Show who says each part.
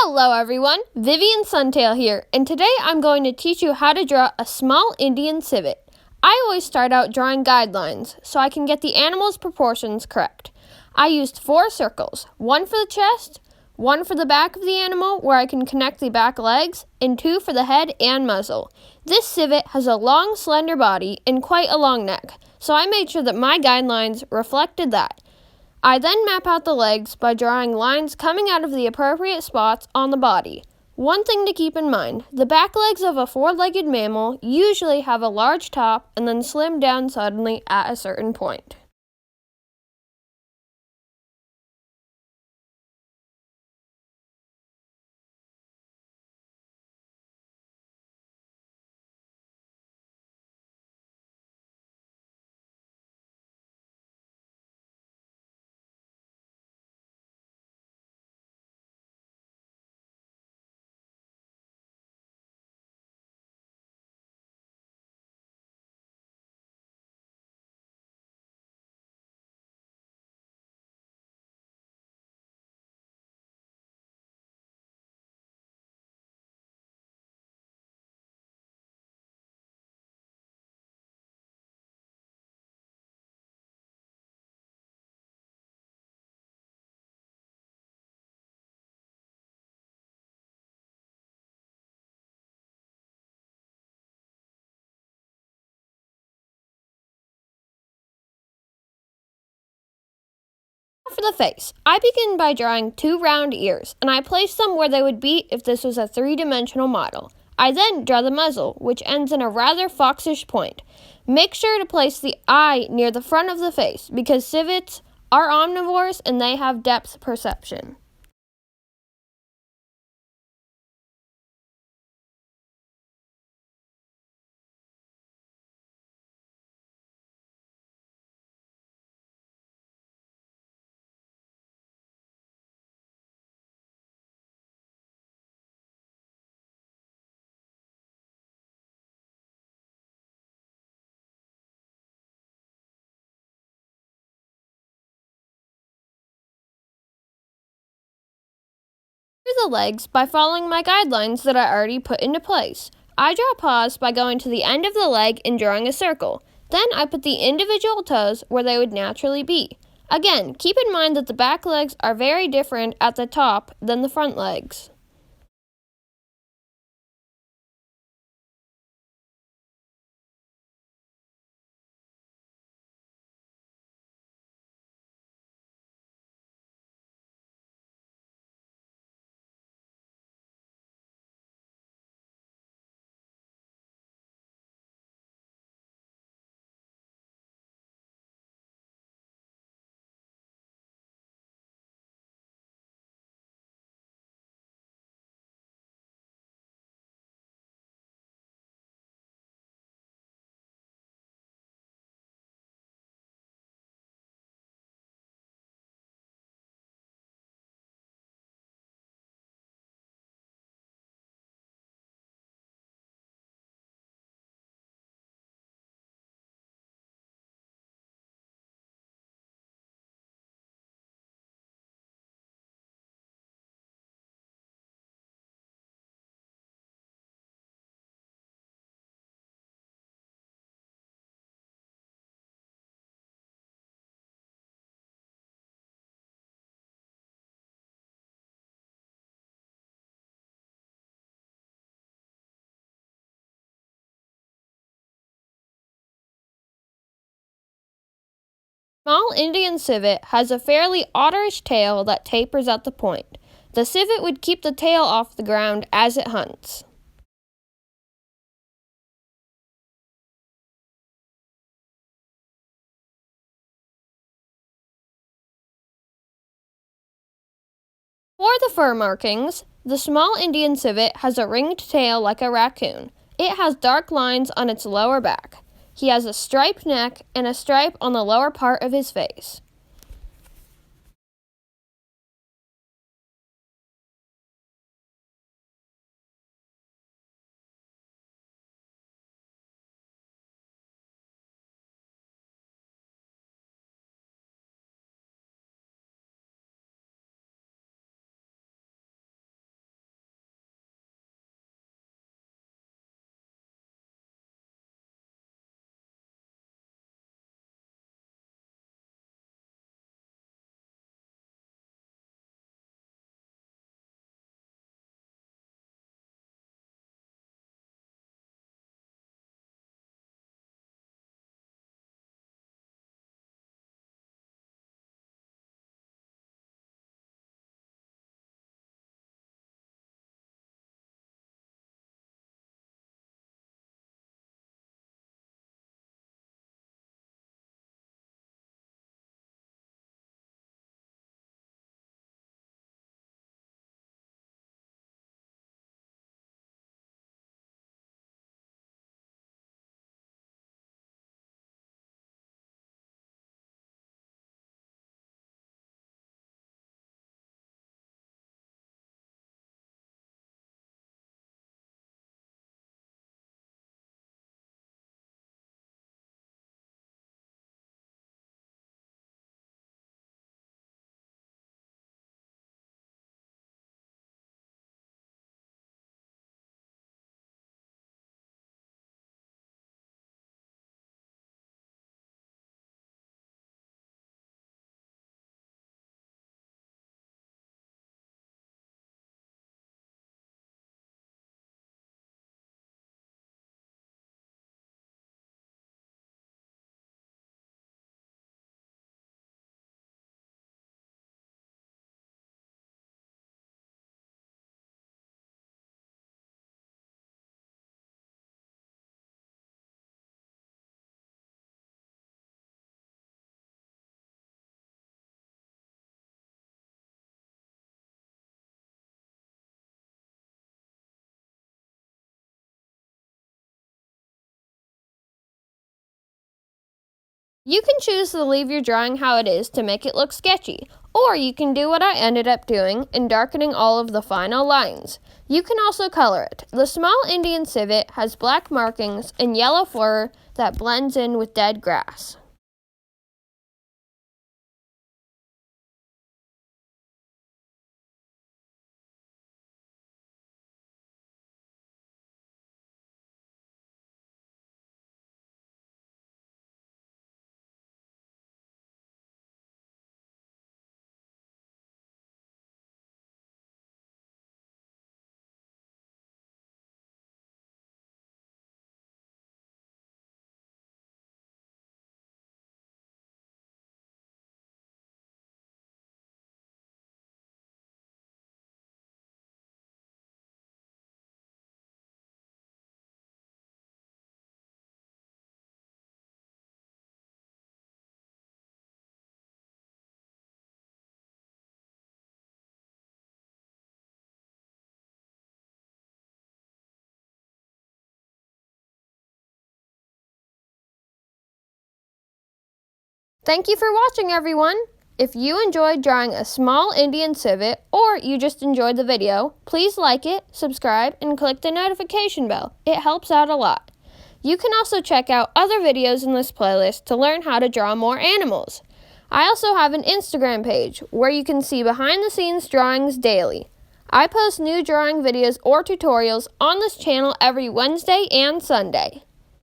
Speaker 1: Hello everyone, Vivian Suntail here, and today I'm going to teach you how to draw a small Indian civet. I always start out drawing guidelines so I can get the animal's proportions correct. I used 4 circles, one for the chest, one for the back of the animal where I can connect the back legs, and 2 for the head and muzzle. This civet has a long, slender body and quite a long neck, so I made sure that my guidelines reflected that. I then map out the legs by drawing lines coming out of the appropriate spots on the body. One thing to keep in mind, the back legs of a 4-legged mammal usually have a large top and then slim down suddenly at a certain point. For the face, I begin by drawing 2 round ears, and I place them where they would be if this was a 3-dimensional model. I then draw the muzzle, which ends in a rather foxish point. Make sure to place the eye near the front of the face, because civets are omnivores and they have depth perception. The legs by following my guidelines that I already put into place. I draw paws by going to the end of the leg and drawing a circle. Then I put the individual toes where they would naturally be. Again, keep in mind that the back legs are very different at the top than the front legs. Small Indian civet has a fairly otterish tail that tapers at the point. The civet would keep the tail off the ground as it hunts. For the fur markings, the small Indian civet has a ringed tail like a raccoon. It has dark lines on its lower back. He has a striped neck and a stripe on the lower part of his face. You can choose to leave your drawing how it is to make it look sketchy, or you can do what I ended up doing and darkening all of the final lines. You can also color it. The small Indian civet has black markings and yellow fur that blends in with dead grass. Thank you for watching, everyone! If you enjoyed drawing a small Indian civet, or you just enjoyed the video, please like it, subscribe, and click the notification bell. It helps out a lot. You can also check out other videos in this playlist to learn how to draw more animals. I also have an Instagram page where you can see behind-the-scenes drawings daily. I post new drawing videos or tutorials on this channel every Wednesday and Sunday.